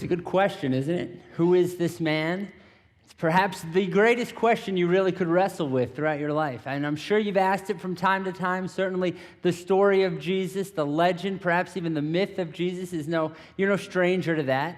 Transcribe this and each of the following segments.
It's a good question, isn't it? Who is this man? It's perhaps the greatest question you really could wrestle with throughout your life. And I'm sure you've asked it from time to time. Certainly the story of Jesus, the legend, perhaps even the myth of Jesus you're no stranger to that.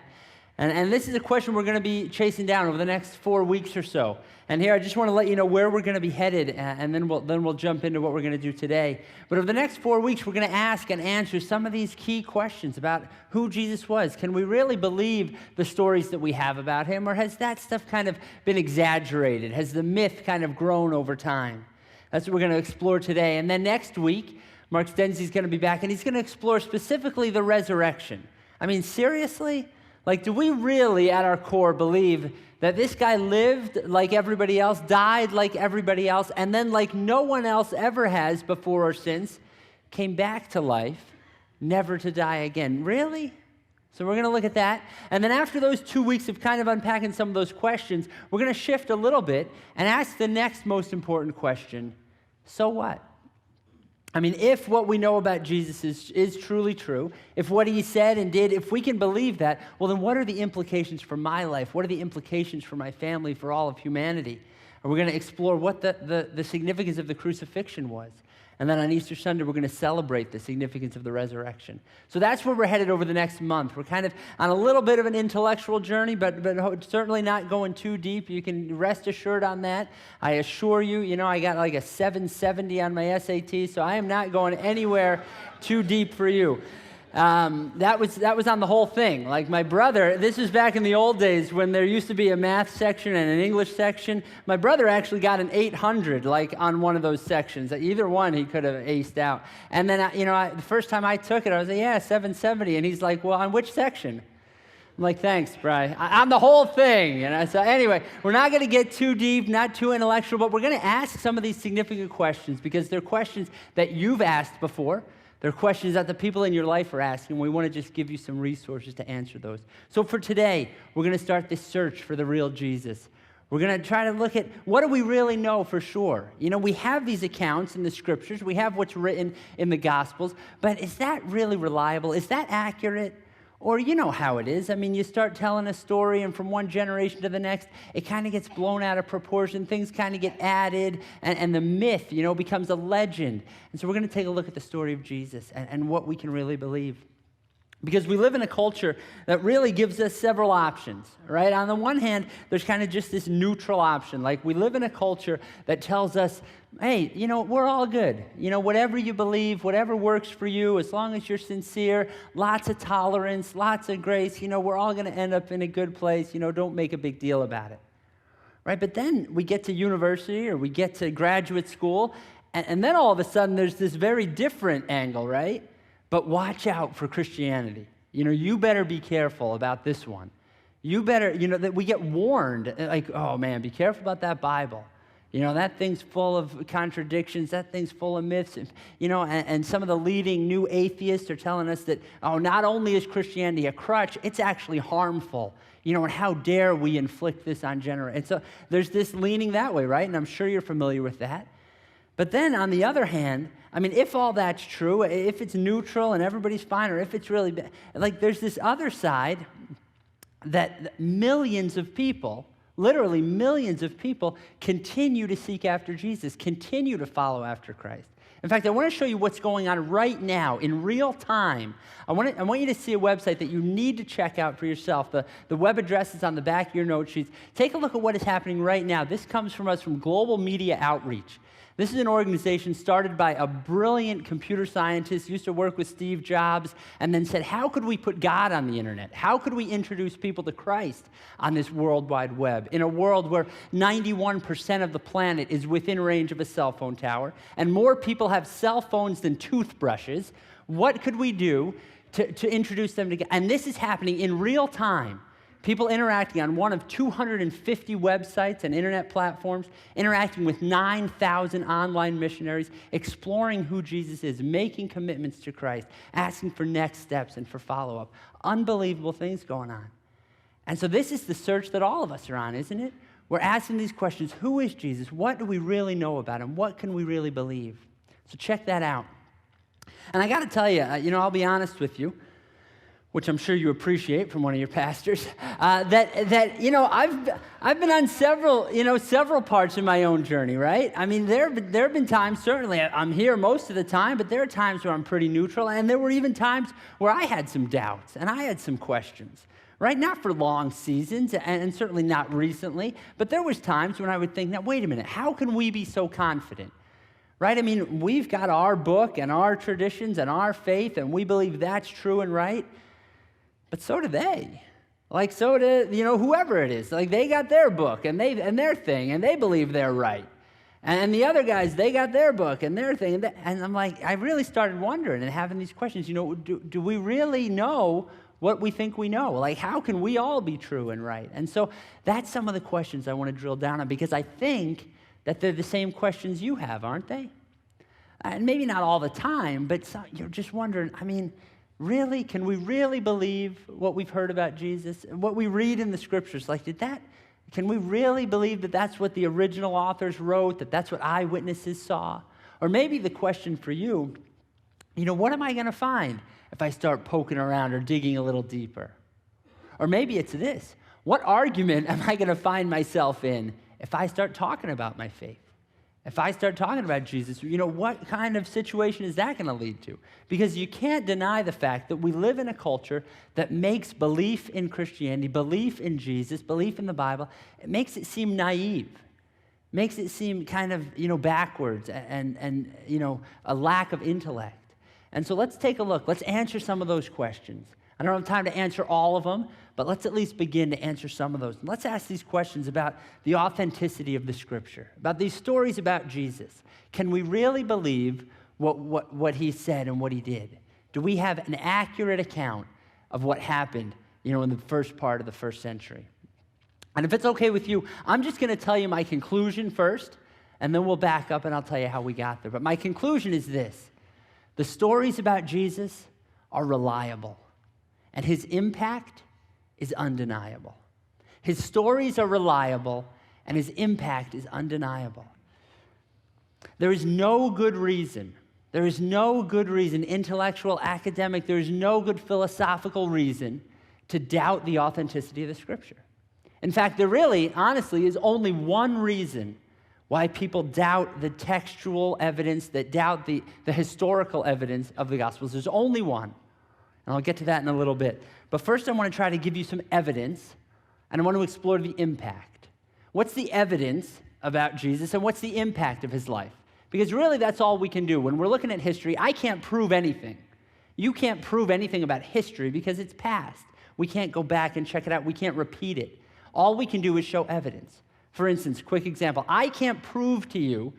And this is a question we're going to be chasing down over the next 4 weeks or so. And here, I just want to let you know where we're going to be headed, and then we'll jump into what we're going to do today. But over the next 4 weeks, we're going to ask and answer some of these key questions about who Jesus was. Can we really believe the stories that we have about him, or has that stuff kind of been exaggerated? Has the myth kind of grown over time? That's what we're going to explore today. And then next week, Mark Stensey's going to be back, and he's going to explore specifically the resurrection. I mean, seriously? Like, do we really, at our core, believe that this guy lived like everybody else, died like everybody else, and then, like no one else ever has before or since, came back to life, never to die again? Really? So we're going to look at that. And then after those 2 weeks of kind of unpacking some of those questions, we're going to shift a little bit and ask the next most important question: so what? I mean, if what we know about Jesus is truly true, if what he said and did, if we can believe that, well, then what are the implications for my life? What are the implications for my family, for all of humanity? And we're going to explore what the significance of the crucifixion was. And then on Easter Sunday, we're going to celebrate the significance of the resurrection. So that's where we're headed over the next month. We're kind of on a little bit of an intellectual journey, but certainly not going too deep. You can rest assured on that. I assure you, I got like a 770 on my SAT, so I am not going anywhere too deep for you. That was on the whole thing. Like my brother, this was back in the old days when there used to be a math section and an English section. My brother actually got an 800, like on one of those sections. Either one he could have aced out. And then, the first time I took it, I was like, yeah, 770. And he's like, well, on which section? I'm like, thanks, Bri. On the whole thing. And so anyway, we're not going to get too deep, not too intellectual, but we're going to ask some of these significant questions because they're questions that you've asked before. They're questions that the people in your life are asking. We want to just give you some resources to answer those. So for today, we're going to start this search for the real Jesus. We're going to try to look at what do we really know for sure. We have these accounts in the scriptures. We have what's written in the Gospels. But is that really reliable? Is that accurate? Or you know how it is. I mean, you start telling a story, and from one generation to the next, it kind of gets blown out of proportion. Things kind of get added, and the myth, becomes a legend. And so we're going to take a look at the story of Jesus and what we can really believe. Because we live in a culture that really gives us several options, right? On the one hand, there's kind of just this neutral option. Like we live in a culture that tells us, hey, we're all good. Whatever you believe, whatever works for you, as long as you're sincere, lots of tolerance, lots of grace, we're all going to end up in a good place. Don't make a big deal about it, right? But then we get to university or we get to graduate school, and then all of a sudden there's this very different angle, right? But watch out for Christianity. You better be careful about this one. You better, that we get warned, like, oh man, be careful about that Bible. That thing's full of contradictions. That thing's full of myths. And some of the leading new atheists are telling us that, not only is Christianity a crutch, it's actually harmful. And how dare we inflict this on generations? And so there's this leaning that way, right? And I'm sure you're familiar with that. But then on the other hand, I mean, if all that's true, if it's neutral and everybody's fine, or if it's really bad, like there's this other side that millions of people, literally millions of people, continue to seek after Jesus, continue to follow after Christ. In fact, I want to show you what's going on right now in real time. I want you to see a website that you need to check out for yourself. The web address is on the back of your note sheets. Take a look at what is happening right now. This comes from us from Global Media Outreach. This is an organization started by a brilliant computer scientist, used to work with Steve Jobs, and then said, how could we put God on the internet? How could we introduce people to Christ on this World Wide Web, in a world where 91% of the planet is within range of a cell phone tower, and more people have cell phones than toothbrushes? What could we do to introduce them to God? And this is happening in real time. People interacting on one of 250 websites and internet platforms, interacting with 9,000 online missionaries, exploring who Jesus is, making commitments to Christ, asking for next steps and for follow-up. Unbelievable things going on. And so this is the search that all of us are on, isn't it? We're asking these questions. Who is Jesus? What do we really know about him? What can we really believe? So check that out. And I got to tell you, I'll be honest with you. which I'm sure you appreciate from one of your pastors, that you know, I've been on several parts of my own journey, right? I mean, there have been times, certainly I'm here most of the time, but there are times where I'm pretty neutral, and there were even times where I had some doubts and I had some questions, right? Not for long seasons, and certainly not recently, but there was times when I would think, now wait a minute, how can we be so confident? Right? I mean, we've got our book and our traditions and our faith, and we believe that's true and right. But so do they. Like, so do, whoever it is. Like, they got their book and their thing, and they believe they're right. And the other guys, they got their book and their thing. And I'm like, I really started wondering and having these questions. Do we really know what we think we know? Like, how can we all be true and right? And so that's some of the questions I want to drill down on, because I think that they're the same questions you have, aren't they? And maybe not all the time, but you're just wondering, I mean, really, can we really believe what we've heard about Jesus? What we read in the scriptures, like, can we really believe that that's what the original authors wrote, that that's what eyewitnesses saw? Or maybe the question for you, what am I going to find if I start poking around or digging a little deeper? Or maybe it's this, what argument am I going to find myself in if I start talking about my faith? If I start talking about Jesus, what kind of situation is that going to lead to? Because you can't deny the fact that we live in a culture that makes belief in Christianity, belief in Jesus, belief in the Bible, it makes it seem naive, makes it seem kind of, backwards and a lack of intellect. And so let's take a look. Let's answer some of those questions. I don't have time to answer all of them, but let's at least begin to answer some of those. And let's ask these questions about the authenticity of the Scripture, about these stories about Jesus. Can we really believe what he said and what he did? Do we have an accurate account of what happened, in the first part of the first century? And if it's okay with you, I'm just going to tell you my conclusion first, and then we'll back up and I'll tell you how we got there. But my conclusion is this: the stories about Jesus are reliable, and his impact is undeniable. His stories are reliable, and his impact is undeniable. There is no good reason, intellectual, academic, there is no good philosophical reason to doubt the authenticity of the Scripture. In fact, there really, honestly, is only one reason why people doubt the textual evidence, that doubt the historical evidence of the Gospels. There's only one. And I'll get to that in a little bit. But first, I want to try to give you some evidence, and I want to explore the impact. What's the evidence about Jesus, and what's the impact of his life? Because really, that's all we can do. When we're looking at history, I can't prove anything. You can't prove anything about history because it's past. We can't go back and check it out. We can't repeat it. All we can do is show evidence. For instance, quick example. I can't prove to you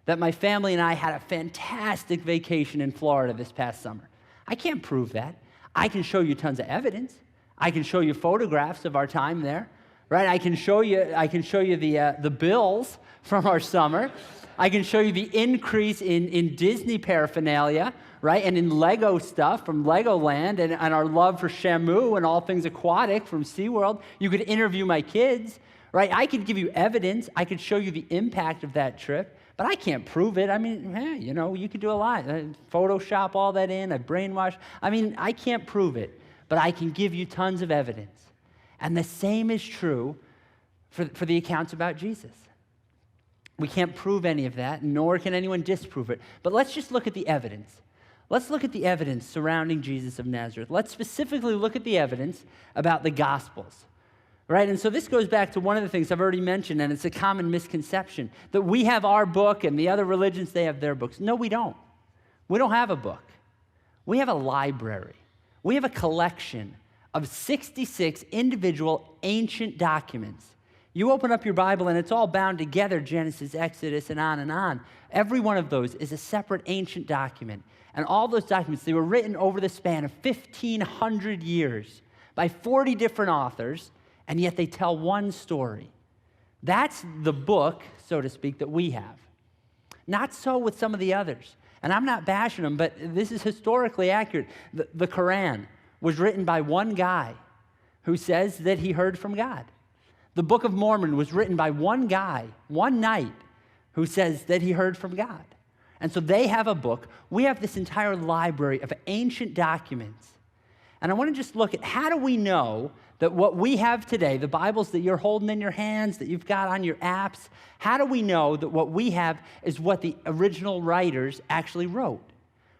that my family and I had a fantastic vacation in Florida this past summer. I can't prove that. I can show you tons of evidence. I can show you photographs of our time there, right? I can show you the bills from our summer. I can show you the increase in Disney paraphernalia, right? And in Lego stuff from Legoland, and our love for Shamu and all things aquatic from SeaWorld. You could interview my kids, right? I could give you evidence. I could show you the impact of that trip. But I can't prove it. I mean, you could do a lot. Photoshop all that in, brainwash. I mean, I can't prove it, but I can give you tons of evidence. And the same is true for the accounts about Jesus. We can't prove any of that, nor can anyone disprove it. But let's just look at the evidence. Let's look at the evidence surrounding Jesus of Nazareth. Let's specifically look at the evidence about the Gospels. Right, and so this goes back to one of the things I've already mentioned, and it's a common misconception, that we have our book and the other religions, they have their books. No, we don't. We don't have a book. We have a library. We have a collection of 66 individual ancient documents. You open up your Bible and it's all bound together, Genesis, Exodus, and on and on. Every one of those is a separate ancient document. And all those documents, they were written over the span of 1,500 years by 40 different authors, and yet they tell one story. That's the book, so to speak, that we have. Not so with some of the others. And I'm not bashing them, but this is historically accurate. The Quran was written by one guy who says that he heard from God. The Book of Mormon was written by one guy, one knight, who says that he heard from God. And so they have a book. We have this entire library of ancient documents. And I want to just look at how do we know that what we have today, the Bibles that you're holding in your hands, that you've got on your apps, how do we know that what we have is what the original writers actually wrote,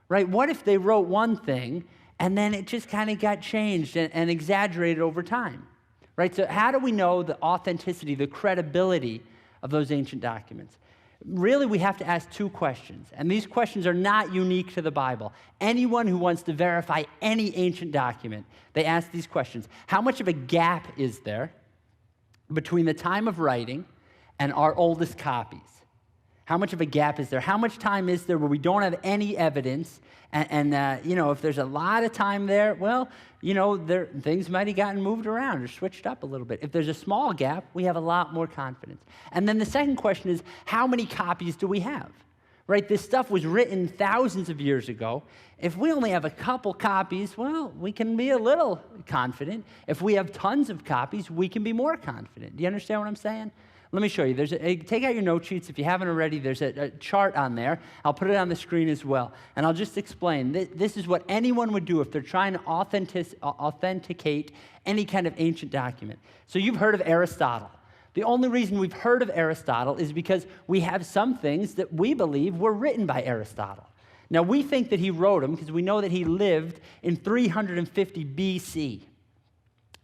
right? What if they wrote one thing and then it just kind of got changed and exaggerated over time, right? So how do we know the authenticity, the credibility of those ancient documents? Really, we have to ask two questions, and these questions are not unique to the Bible. Anyone who wants to verify any ancient document, they ask these questions. How much of a gap is there between the time of writing and our oldest copies? How much of a gap is there? How much time is there where we don't have any evidence? And if there's a lot of time there, well, things might have gotten moved around or switched up a little bit. If there's a small gap, we have a lot more confidence. And then the second question is, how many copies do we have? Right? This stuff was written thousands of years ago. If we only have a couple copies, well, we can be a little confident. If we have tons of copies, we can be more confident. Do you understand what I'm saying? Let me show you. Take out your note sheets if you haven't already. There's a chart on there. I'll put it on the screen as well. And I'll just explain. This is what anyone would do if they're trying to authenticate any kind of ancient document. So you've heard of Aristotle. The only reason we've heard of Aristotle is because we have some things that we believe were written by Aristotle. Now, we think that he wrote them because we know that he lived in 350 BC.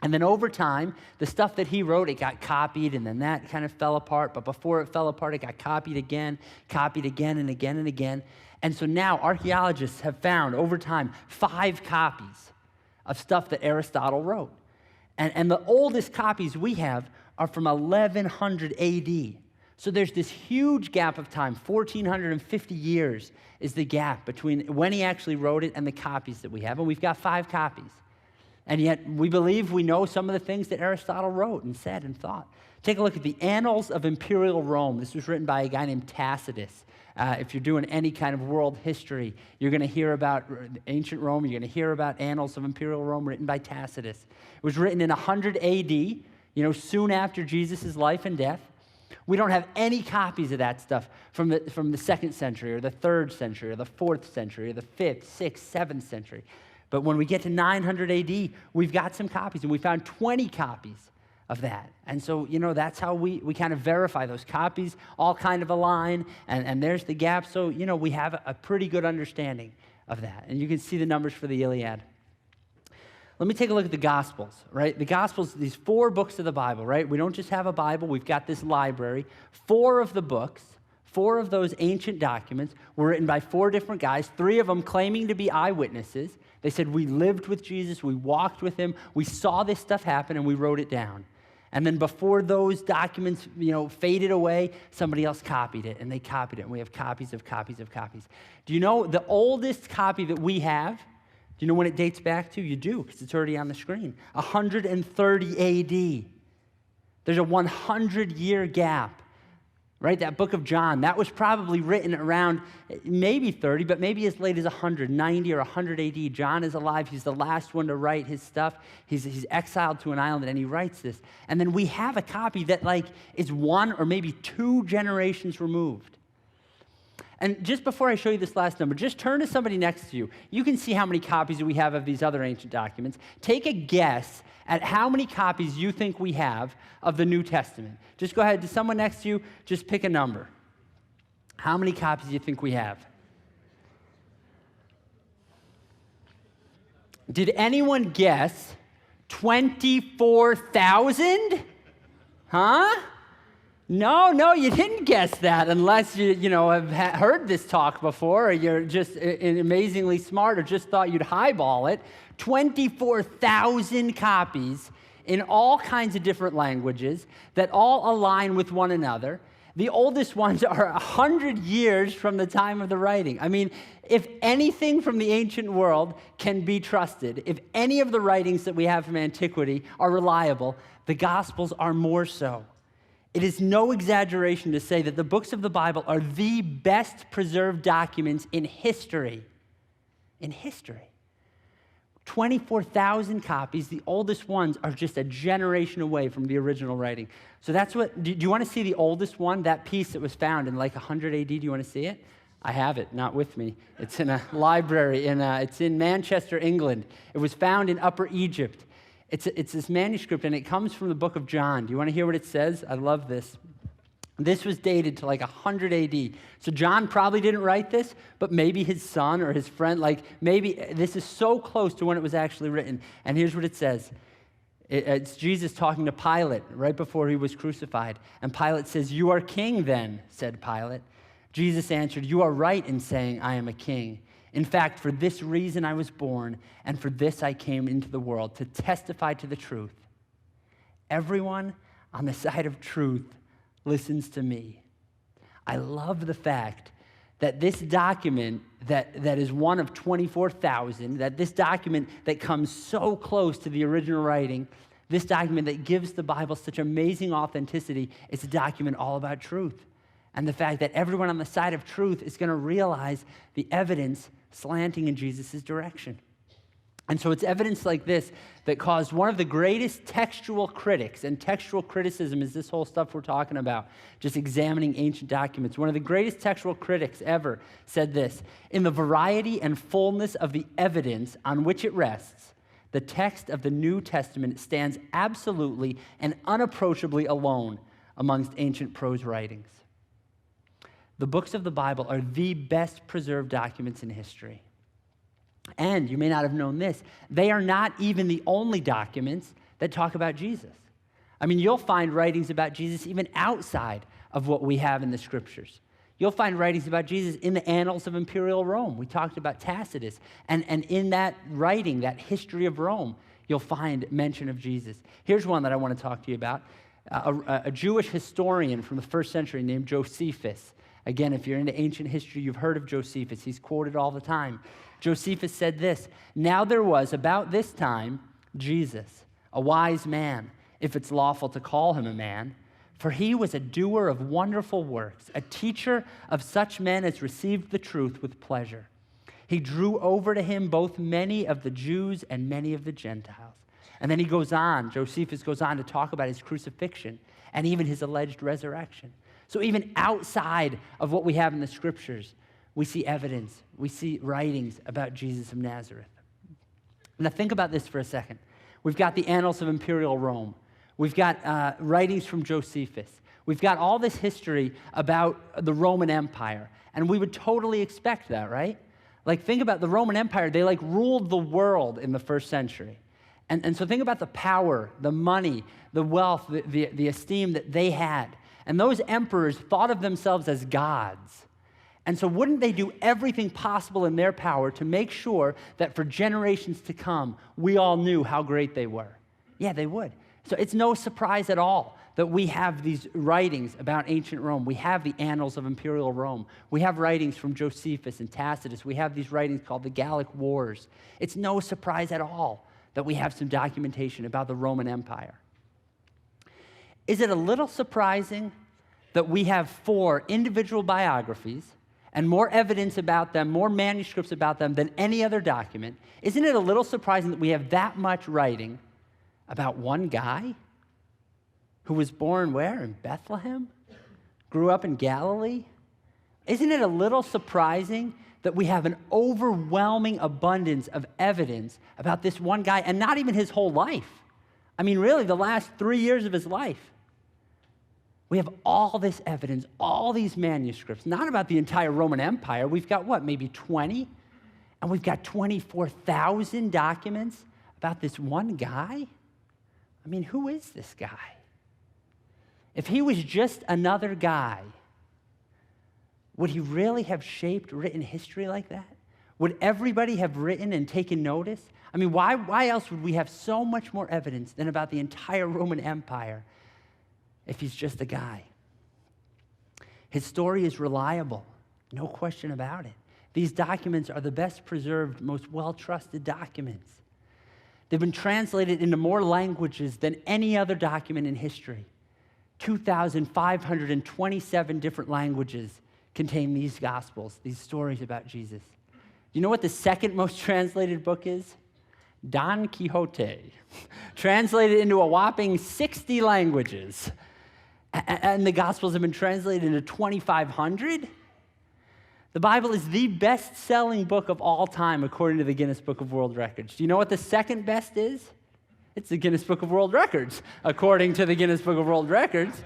And then over time, the stuff that he wrote, it got copied, and then that kind of fell apart. But before it fell apart, it got copied again and again and again. And so now archaeologists have found over time 5 copies of stuff that Aristotle wrote. And the oldest copies we have are from 1100 AD. So there's this huge gap of time, 1,450 years is the gap between when he actually wrote it and the copies that we have. And we've got 5 copies. And yet, we believe we know some of the things that Aristotle wrote and said and thought. Take a look at the Annals of Imperial Rome. This was written by a guy named Tacitus. If you're doing any kind of world history, you're going to hear about ancient Rome. You're going to hear about Annals of Imperial Rome written by Tacitus. It was written in 100 AD, soon after Jesus' life and death. We don't have any copies of that stuff from the 2nd century or the 3rd century or the 4th century or the 5th, 6th, 7th century. But when we get to 900 AD, we've got some copies, and we found 20 copies of that. And so, that's how we kind of verify those copies, all kind of align, and there's the gap. So, we have a pretty good understanding of that. And you can see the numbers for the Iliad. Let me take a look at the Gospels, right? The Gospels, these 4 books of the Bible, right? We don't just have a Bible. We've got this library. 4 of the books, 4 of those ancient documents were written by 4 different guys, 3 of them claiming to be eyewitnesses. They said, we lived with Jesus, we walked with him, we saw this stuff happen, and we wrote it down. And then before those documents, faded away, somebody else copied it, and they copied it, and we have copies of copies of copies. Do you know the oldest copy that we have? Do you know when it dates back to? You do, because it's already on the screen. 130 AD. There's a 100-year gap. Right, that book of John, that was probably written around maybe 30, but maybe as late as 190 or 100 AD. John is alive. He's the last one to write his stuff. He's exiled to an island, and he writes this. And then we have a copy that is 1 or maybe 2 generations removed. And just before I show you this last number, just turn to somebody next to you. You can see how many copies we have of these other ancient documents. Take a guess at how many copies you think we have of the New Testament. Just go ahead to someone next to you, just pick a number. How many copies do you think we have? Did anyone guess 24,000? Huh? No, you didn't guess that unless you have heard this talk before, or you're just amazingly smart, or just thought you'd highball it. 24,000 copies in all kinds of different languages that all align with one another. The oldest ones are 100 years from the time of the writing. I mean, if anything from the ancient world can be trusted, if any of the writings that we have from antiquity are reliable, the Gospels are more so. It is no exaggeration to say that the books of the Bible are the best preserved documents in history. In history. 24,000 copies. The oldest ones are just a generation away from the original writing. So that's what, do you want to see the oldest one? That piece that was found in 100 AD, do you want to see it? I have it, not with me. It's in a library, it's in Manchester, England. It was found in Upper Egypt. It's this manuscript, and it comes from the book of John. Do you want to hear what it says? I love this. This was dated to like 100 AD. So John probably didn't write this, but maybe his son or his friend, maybe this is so close to when it was actually written. And here's what it says. It's Jesus talking to Pilate right before he was crucified. And Pilate says, "You are king then," said Pilate. Jesus answered, "You are right in saying I am a king. In fact, for this reason I was born, and for this I came into the world, to testify to the truth. Everyone on the side of truth listens to me." I love the fact that this document that is one of 24,000, that this document that comes so close to the original writing, this document that gives the Bible such amazing authenticity, it's a document all about truth. And the fact that everyone on the side of truth is going to realize the evidence slanting in Jesus' direction. And so it's evidence like this that caused one of the greatest textual critics, and textual criticism is this whole stuff we're talking about, just examining ancient documents. One of the greatest textual critics ever said this: "In the variety and fullness of the evidence on which it rests, the text of the New Testament stands absolutely and unapproachably alone amongst ancient prose writings." The books of the Bible are the best preserved documents in history. And you may not have known this, they are not even the only documents that talk about Jesus. I mean, you'll find writings about Jesus even outside of what we have in the scriptures. You'll find writings about Jesus in the annals of imperial Rome. We talked about Tacitus. And in that writing, that history of Rome, you'll find mention of Jesus. Here's one that I want to talk to you about. A Jewish historian from the first century named Josephus. Again, if you're into ancient history, you've heard of Josephus. He's quoted all the time. Josephus said this: "Now there was about this time Jesus, a wise man, if it's lawful to call him a man, for he was a doer of wonderful works, a teacher of such men as received the truth with pleasure. He drew over to him both many of the Jews and many of the Gentiles." And then he goes on, Josephus goes on to talk about his crucifixion and even his alleged resurrection. So even outside of what we have in the scriptures, we see evidence, we see writings about Jesus of Nazareth. Now think about this for a second. We've got the annals of imperial Rome. We've got writings from Josephus. We've got all this history about the Roman Empire. And we would totally expect that, right? Like, think about the Roman Empire. They ruled the world in the first century. And so think about the power, the money, the wealth, the esteem that they had. And those emperors thought of themselves as gods. And so wouldn't they do everything possible in their power to make sure that for generations to come, we all knew how great they were? Yeah, they would. So it's no surprise at all that we have these writings about ancient Rome. We have the annals of imperial Rome. We have writings from Josephus and Tacitus. We have these writings called the Gallic Wars. It's no surprise at all that we have some documentation about the Roman Empire. Is it a little surprising that we have 4 individual biographies and more evidence about them, more manuscripts about them than any other document? Isn't it a little surprising that we have that much writing about one guy who was born where? In Bethlehem? Grew up in Galilee? Isn't it a little surprising that we have an overwhelming abundance of evidence about this one guy, and not even his whole life? I mean, really, the last 3 years of his life. We have all this evidence, all these manuscripts, not about the entire Roman Empire. We've got what, maybe 20? And we've got 24,000 documents about this one guy? I mean, who is this guy? If he was just another guy, would he really have shaped written history like that? Would everybody have written and taken notice? I mean, why else would we have so much more evidence than about the entire Roman Empire if he's just a guy? His story is reliable, no question about it. These documents are the best preserved, most well-trusted documents. They've been translated into more languages than any other document in history. 2,527 different languages contain these Gospels, these stories about Jesus. You know what the second most translated book is? Don Quixote, translated into a whopping 60 languages. And the Gospels have been translated into 2,500. The Bible is the best-selling book of all time, according to the Guinness Book of World Records. Do you know what the second best is? It's the Guinness Book of World Records, according to the Guinness Book of World Records.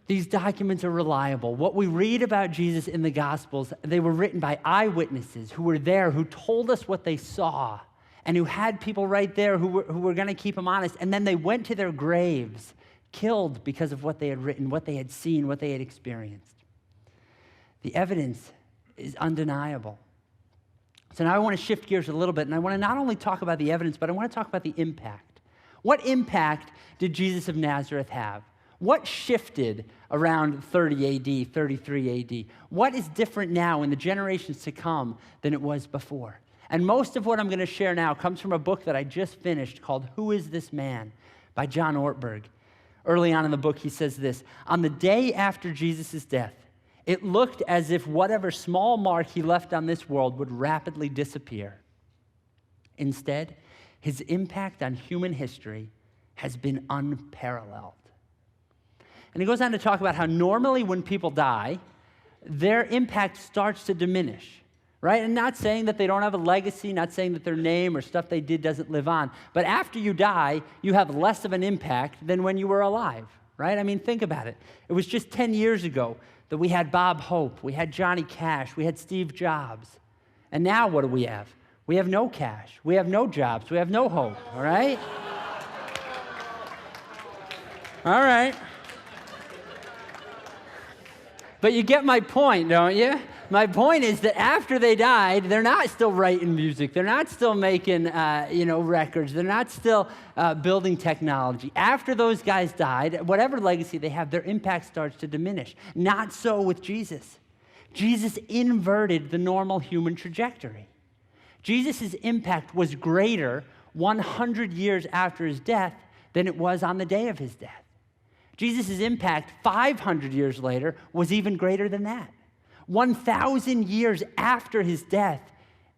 These documents are reliable. What we read about Jesus in the Gospels, they were written by eyewitnesses who were there, who told us what they saw, and who had people right there who were going to keep them honest. And then they went to their graves, killed because of what they had written, what they had seen, what they had experienced. The evidence is undeniable. So now I want to shift gears a little bit, and I want to not only talk about the evidence, but I want to talk about the impact. What impact did Jesus of Nazareth have? What shifted around 30 AD, 33 AD? What is different now in the generations to come than it was before? And most of what I'm going to share now comes from a book that I just finished called Who is This Man? By John Ortberg. Early on in the book, he says this: on the day after Jesus' death, it looked as if whatever small mark he left on this world would rapidly disappear. Instead, his impact on human history has been unparalleled. And he goes on to talk about how normally when people die, their impact starts to diminish, right? And not saying that they don't have a legacy, not saying that their name or stuff they did doesn't live on. But after you die, you have less of an impact than when you were alive, right? I mean, think about it. It was just 10 years ago that we had Bob Hope, we had Johnny Cash, we had Steve Jobs. And now what do we have? We have no Cash, we have no Jobs, we have no hope, all right? All right. But you get my point, don't you? My point is that after they died, they're not still writing music. They're not still making, records. They're not still building technology. After those guys died, whatever legacy they have, their impact starts to diminish. Not so with Jesus. Jesus inverted the normal human trajectory. Jesus' impact was greater 100 years after his death than it was on the day of his death. Jesus' impact 500 years later was even greater than that. 1,000 years after his death,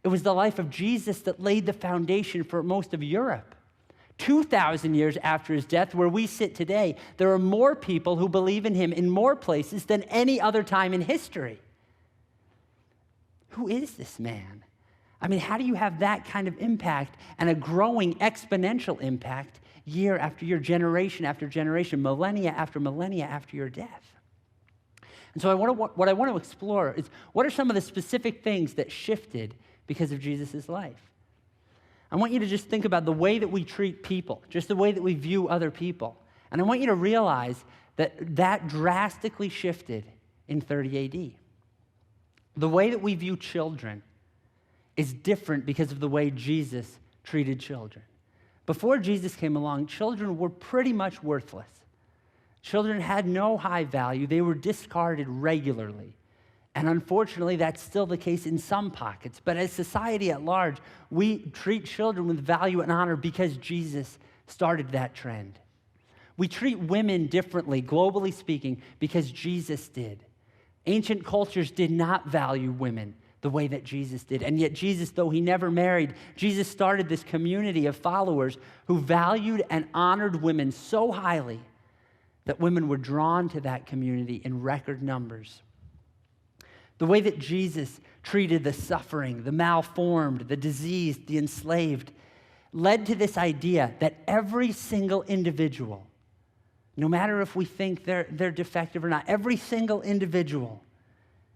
it was the life of Jesus that laid the foundation for most of Europe. 2,000 years after his death, where we sit today, there are more people who believe in him in more places than any other time in history. Who is this man? I mean, how do you have that kind of impact and a growing exponential impact year after year, generation after generation, millennia after your death? And so what I want to explore is, what are some of the specific things that shifted because of Jesus' life? I want you to just think about the way that we treat people, just the way that we view other people. And I want you to realize that drastically shifted in 30 AD. The way that we view children is different because of the way Jesus treated children. Before Jesus came along, children were pretty much worthless. Children had no high value. They were discarded regularly. And unfortunately, that's still the case in some pockets. But as society at large, we treat children with value and honor because Jesus started that trend. We treat women differently, globally speaking, because Jesus did. Ancient cultures did not value women the way that Jesus did. And yet Jesus, though he never married, Jesus started this community of followers who valued and honored women so highly that women were drawn to that community in record numbers. The way that Jesus treated the suffering, the malformed, the diseased, the enslaved, led to this idea that every single individual, no matter if we think they're defective or not, every single individual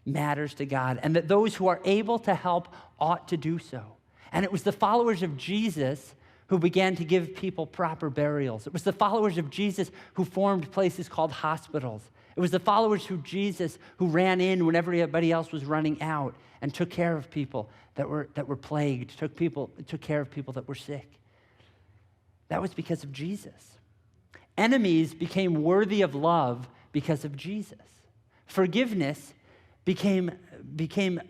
matters to God, and that those who are able to help ought to do so. And it was the followers of Jesus who began to give people proper burials. It was the followers of Jesus who formed places called hospitals. It was the followers of Jesus who ran in when everybody else was running out and took care of people that were plagued, took care of people that were sick. That was because of Jesus. Enemies became worthy of love because of Jesus. Forgiveness became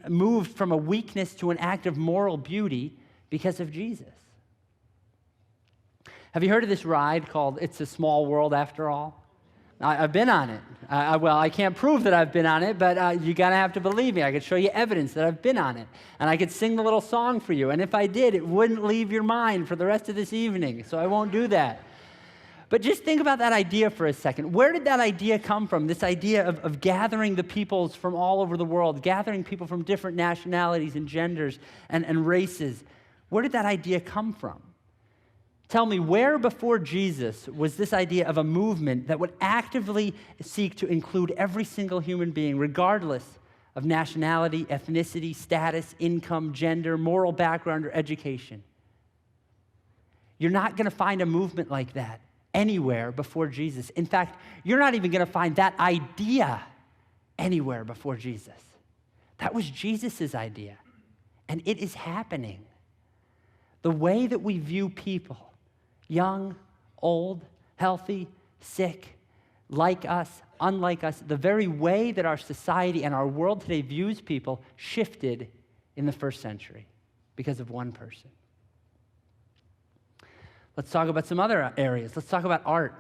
moved from a weakness to an act of moral beauty because of Jesus. Have you heard of this ride called It's a Small World After All? I've been on it. I can't prove that I've been on it, but you're going to have to believe me. I could show you evidence that I've been on it. And I could sing the little song for you. And if I did, it wouldn't leave your mind for the rest of this evening. So I won't do that. But just think about that idea for a second. Where did that idea come from? This idea of gathering the peoples from all over the world, gathering people from different nationalities and genders and races. Where did that idea come from? Tell me, where before Jesus was this idea of a movement that would actively seek to include every single human being, regardless of nationality, ethnicity, status, income, gender, moral background, or education? You're not going to find a movement like that anywhere before Jesus. In fact, you're not even going to find that idea anywhere before Jesus. That was Jesus' idea, and it is happening. The way that we view people, young, old, healthy, sick, like us, unlike us, the very way that our society and our world today views people shifted in the first century because of one person. Let's talk about some other areas. Let's talk about art.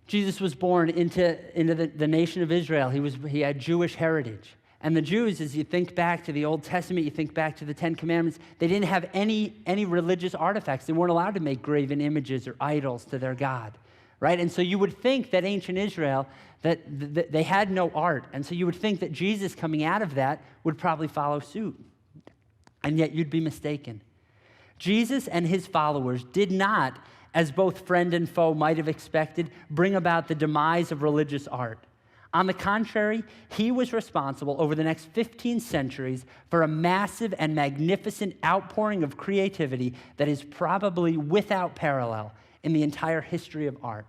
Jesus was born into the nation of Israel. He had Jewish heritage. And the Jews, as you think back to the Old Testament, you think back to the Ten Commandments, they didn't have any religious artifacts. They weren't allowed to make graven images or idols to their God, right? And so you would think that ancient Israel, that they had no art. And so you would think that Jesus coming out of that would probably follow suit. And yet you'd be mistaken. Jesus and his followers did not, as both friend and foe might have expected, bring about the demise of religious art. On the contrary, he was responsible over the next 15 centuries for a massive and magnificent outpouring of creativity that is probably without parallel in the entire history of art.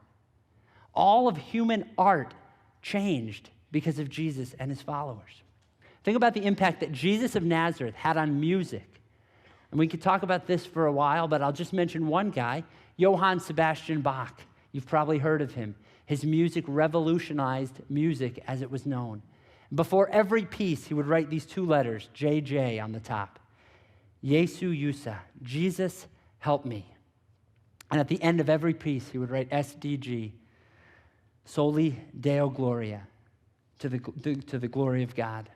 All of human art changed because of Jesus and his followers. Think about the impact that Jesus of Nazareth had on music. And we could talk about this for a while, but I'll just mention one guy, Johann Sebastian Bach. You've probably heard of him. His music revolutionized music as it was known. Before every piece, he would write these two letters, JJ, on the top. Jesu Jusa, Jesus, help me. And at the end of every piece, he would write SDG, Soli Deo Gloria, to the glory of God.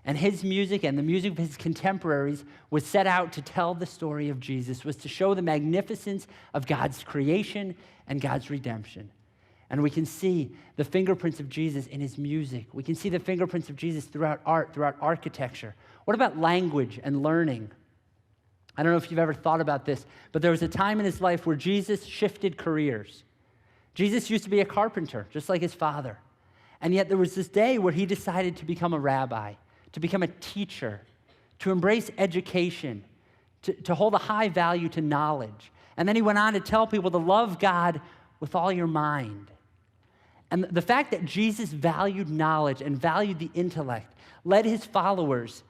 And his music and the music of his contemporaries was set out to tell the story of Jesus, was to show the magnificence of God's creation and God's redemption. And we can see the fingerprints of Jesus in his music. We can see the fingerprints of Jesus throughout art, throughout architecture. What about language and learning? I don't know if you've ever thought about this, but there was a time in his life where Jesus shifted careers. Jesus used to be a carpenter, just like his father. And yet there was this day where he decided to become a rabbi, to become a teacher, to embrace education, to hold a high value to knowledge. And then he went on to tell people to love God with all your mind. And the fact that Jesus valued knowledge and valued the intellect led his followers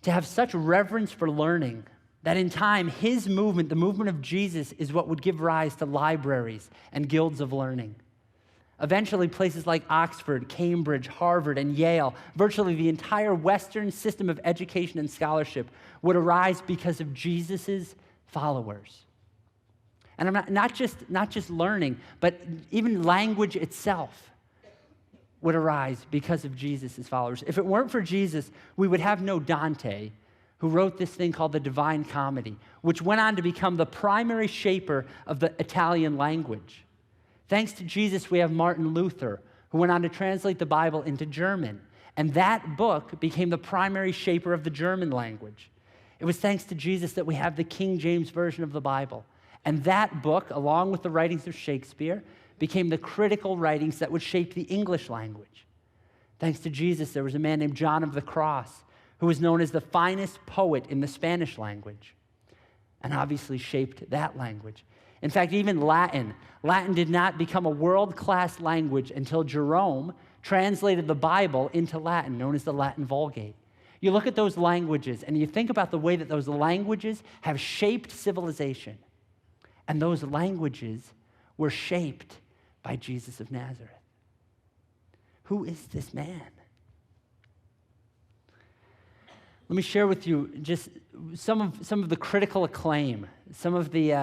to have such reverence for learning that in time, his movement, the movement of Jesus, is what would give rise to libraries and guilds of learning. Eventually, places like Oxford, Cambridge, Harvard, and Yale, virtually the entire Western system of education and scholarship would arise because of Jesus' followers. And I'm not just learning, but even language itself would arise because of Jesus' followers. If it weren't for Jesus, we would have no Dante, who wrote this thing called the Divine Comedy, which went on to become the primary shaper of the Italian language. Thanks to Jesus, we have Martin Luther, who went on to translate the Bible into German. And that book became the primary shaper of the German language. It was thanks to Jesus that we have the King James Version of the Bible. And that book, along with the writings of Shakespeare, became the critical writings that would shape the English language. Thanks to Jesus, there was a man named John of the Cross, who was known as the finest poet in the Spanish language, and obviously shaped that language. In fact, even Latin did not become a world-class language until Jerome translated the Bible into Latin, known as the Latin Vulgate. You look at those languages and you think about the way that those languages have shaped civilization. And those languages were shaped by Jesus of Nazareth. Who is this man? Let me share with you just some of the critical acclaim, some of the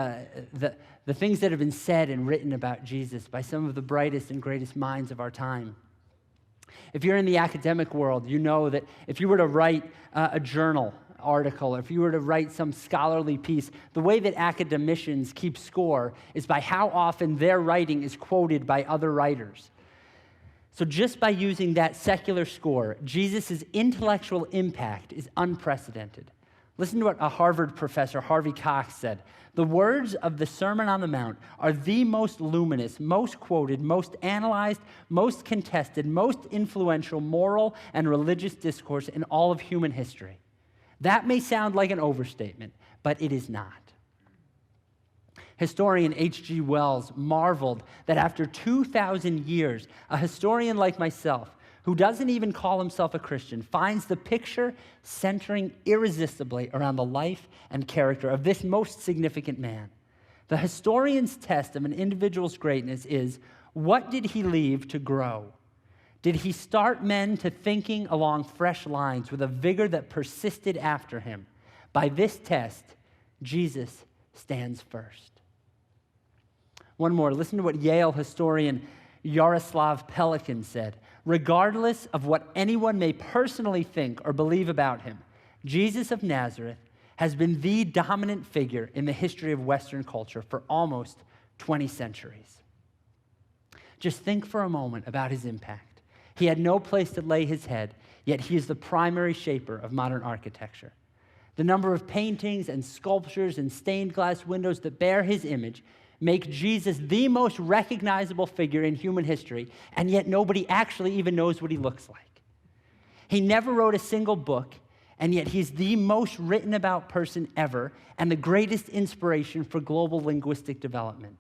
things that have been said and written about Jesus by some of the brightest and greatest minds of our time. If you're in the academic world, you know that if you were to write a journal article, or if you were to write some scholarly piece, the way that academicians keep score is by how often their writing is quoted by other writers. So just by using that secular score, Jesus' intellectual impact is unprecedented. Listen to what a Harvard professor, Harvey Cox, said. The words of the Sermon on the Mount are the most luminous, most quoted, most analyzed, most contested, most influential moral and religious discourse in all of human history. That may sound like an overstatement, but it is not. Historian H.G. Wells marveled that after 2,000 years, a historian like myself, who doesn't even call himself a Christian, finds the picture centering irresistibly around the life and character of this most significant man. The historian's test of an individual's greatness is, what did he leave to grow? Did he start men to thinking along fresh lines with a vigor that persisted after him? By this test, Jesus stands first. One more. Listen to what Yale historian Yaroslav Pelikan said. Regardless of what anyone may personally think or believe about him, Jesus of Nazareth has been the dominant figure in the history of Western culture for almost 20 centuries. Just think for a moment about his impact. He had no place to lay his head, yet he is the primary shaper of modern architecture. The number of paintings and sculptures and stained glass windows that bear his image make Jesus the most recognizable figure in human history, and yet nobody actually even knows what he looks like. He never wrote a single book, and yet he's the most written about person ever and the greatest inspiration for global linguistic development.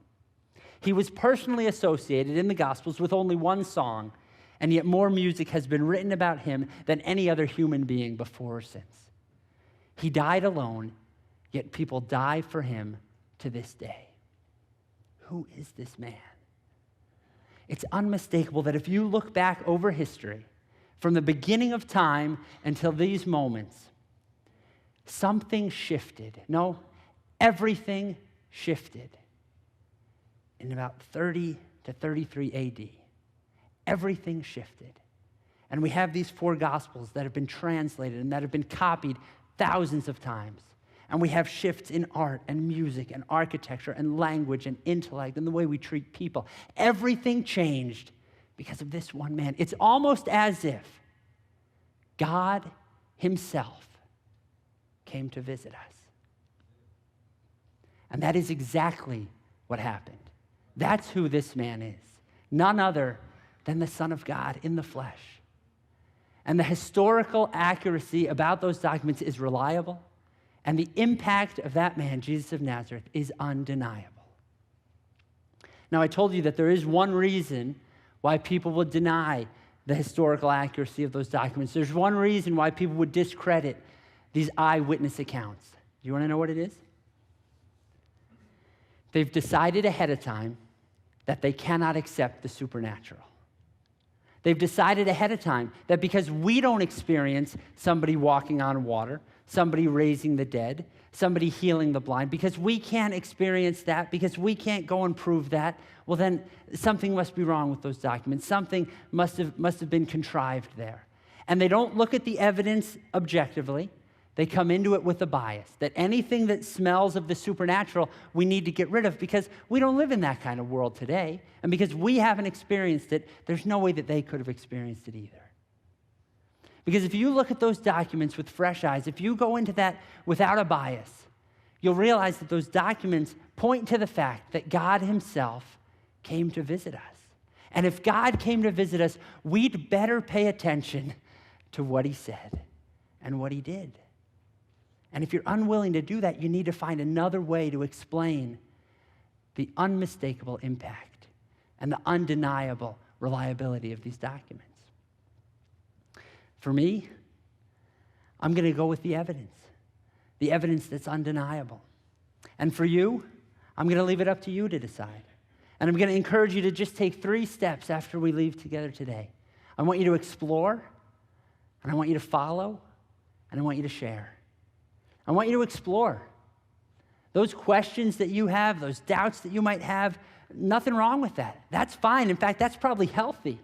He was personally associated in the Gospels with only one song, and yet more music has been written about him than any other human being before or since. He died alone, yet people die for him to this day. Who is this man? It's unmistakable that if you look back over history, from the beginning of time until these moments, something shifted. No, everything shifted in about 30 to 33 AD. Everything shifted. And we have these four Gospels that have been translated and that have been copied thousands of times. And we have shifts in art and music and architecture and language and intellect and the way we treat people. Everything changed because of this one man. It's almost as if God himself came to visit us. And that is exactly what happened. That's who this man is. None other than the Son of God in the flesh. And the historical accuracy about those documents is reliable. And the impact of that man, Jesus of Nazareth, is undeniable. Now, I told you that there is one reason why people would deny the historical accuracy of those documents. There's one reason why people would discredit these eyewitness accounts. Do you want to know what it is? They've decided ahead of time that they cannot accept the supernatural. They've decided ahead of time that because we don't experience somebody walking on water, somebody raising the dead, somebody healing the blind, because we can't experience that, because we can't go and prove that, well then something must be wrong with those documents. Something must have been contrived there. And they don't look at the evidence objectively. They come into it with a bias that anything that smells of the supernatural we need to get rid of because we don't live in that kind of world today. And because we haven't experienced it, there's no way that they could have experienced it either. Because if you look at those documents with fresh eyes, if you go into that without a bias, you'll realize that those documents point to the fact that God himself came to visit us. And if God came to visit us, we'd better pay attention to what he said and what he did. And if you're unwilling to do that, you need to find another way to explain the unmistakable impact and the undeniable reliability of these documents. For me, I'm going to go with the evidence that's undeniable. And for you, I'm going to leave it up to you to decide. And I'm going to encourage you to just take 3 steps after we leave together today. I want you to explore, and I want you to follow, and I want you to share. I want you to explore. Those questions that you have, those doubts that you might have, nothing wrong with that. That's fine. In fact, that's probably healthy,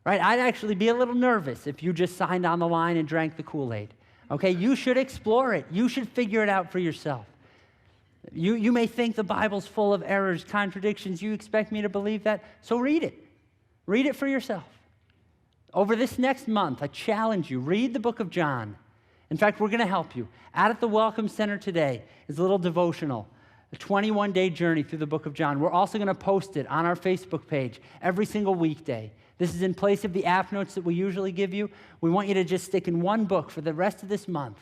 right? I'd actually be a little nervous if you just signed on the line and drank the Kool-Aid. Okay, you should explore it. You should figure it out for yourself. You may think the Bible's full of errors, contradictions. You expect me to believe that? So read it. Read it for yourself. Over this next month, I challenge you, read the book of John. In fact, we're going to help you. Out at the Welcome Center today is a little devotional, a 21-day journey through the book of John. We're also going to post it on our Facebook page every single weekday. This is in place of the app notes that we usually give you. We want you to just stick in one book for the rest of this month.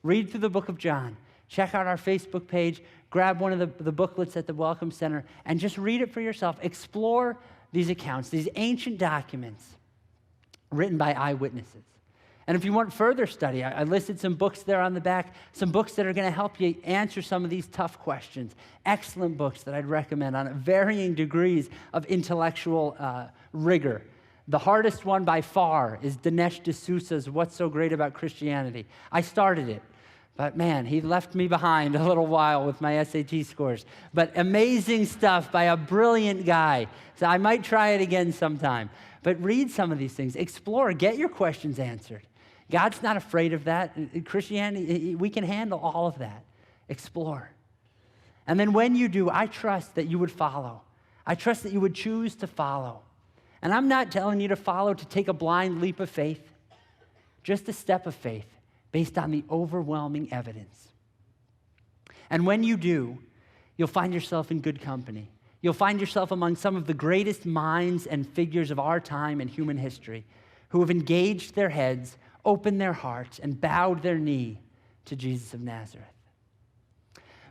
Read through the book of John. Check out our Facebook page. Grab one of the booklets at the Welcome Center and just read it for yourself. Explore these accounts, these ancient documents written by eyewitnesses. And if you want further study, I listed some books there on the back, some books that are going to help you answer some of these tough questions. Excellent books that I'd recommend on varying degrees of intellectual rigor. The hardest one by far is Dinesh D'Souza's What's So Great About Christianity. I started it, but man, he left me behind a little while with my SAT scores. But amazing stuff by a brilliant guy. So I might try it again sometime. But read some of these things. Explore. Get your questions answered. God's not afraid of that. Christianity, we can handle all of that. Explore. And then when you do, I trust that you would follow. I trust that you would choose to follow. And I'm not telling you to follow to take a blind leap of faith, just a step of faith based on the overwhelming evidence. And when you do, you'll find yourself in good company. You'll find yourself among some of the greatest minds and figures of our time in human history who have engaged their heads, opened their hearts, and bowed their knee to Jesus of Nazareth.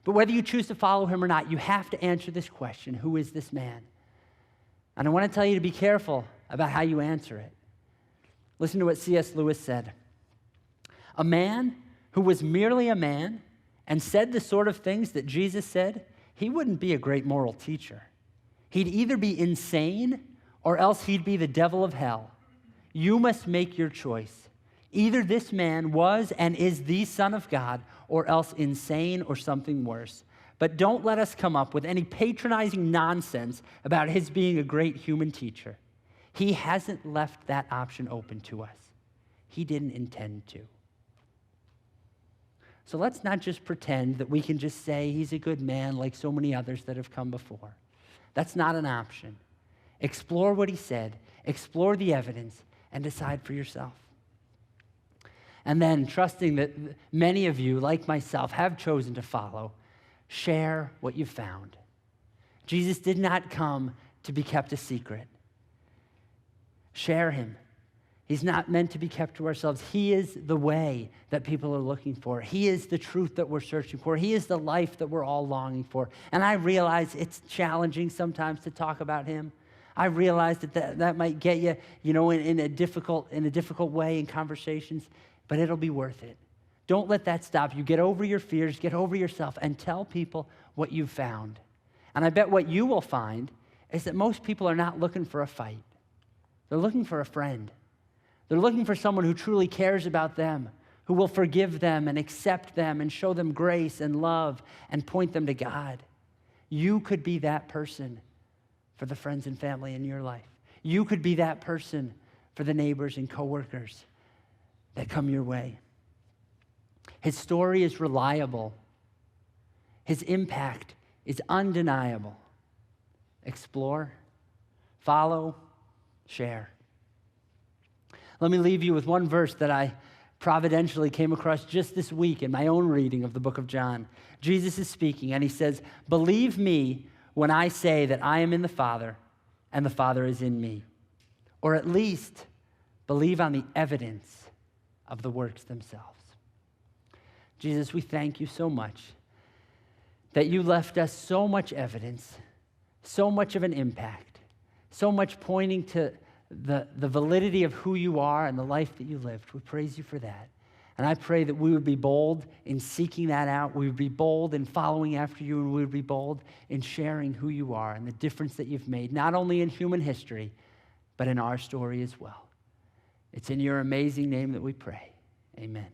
But whether you choose to follow him or not, you have to answer this question: who is this man? And I want to tell you to be careful about how you answer it. Listen to what C.S. Lewis said. A man who was merely a man and said the sort of things that Jesus said, he wouldn't be a great moral teacher. He'd either be insane or else he'd be the devil of hell. You must make your choice. Either this man was and is the Son of God, or else insane or something worse. But don't let us come up with any patronizing nonsense about his being a great human teacher. He hasn't left that option open to us. He didn't intend to. So let's not just pretend that we can just say he's a good man like so many others that have come before. That's not an option. Explore what he said, explore the evidence, and decide for yourself. And then, trusting that many of you, like myself, have chosen to follow, share what you found. Jesus did not come to be kept a secret. Share him. He's not meant to be kept to ourselves. He is the way that people are looking for. He is the truth that we're searching for. He is the life that we're all longing for. And I realize it's challenging sometimes to talk about him. I realize that might get you, in a difficult way in conversations, but it'll be worth it. Don't let that stop you. Get over your fears, get over yourself, and tell people what you've found. And I bet what you will find is that most people are not looking for a fight. They're looking for a friend. They're looking for someone who truly cares about them, who will forgive them and accept them and show them grace and love and point them to God. You could be that person for the friends and family in your life. You could be that person for the neighbors and coworkers that come your way. His story is reliable. His impact is undeniable. Explore, follow, share. Let me leave you with one verse that I providentially came across just this week in my own reading of the book of John. Jesus is speaking, and he says, "Believe me when I say that I am in the Father, and the Father is in me." Or at least, believe on the evidence of the works themselves. Jesus, we thank you so much that you left us so much evidence, so much of an impact, so much pointing to the validity of who you are and the life that you lived. We praise you for that. And I pray that we would be bold in seeking that out. We would be bold in following after you, and we would be bold in sharing who you are and the difference that you've made, not only in human history, but in our story as well. It's in your amazing name that we pray. Amen.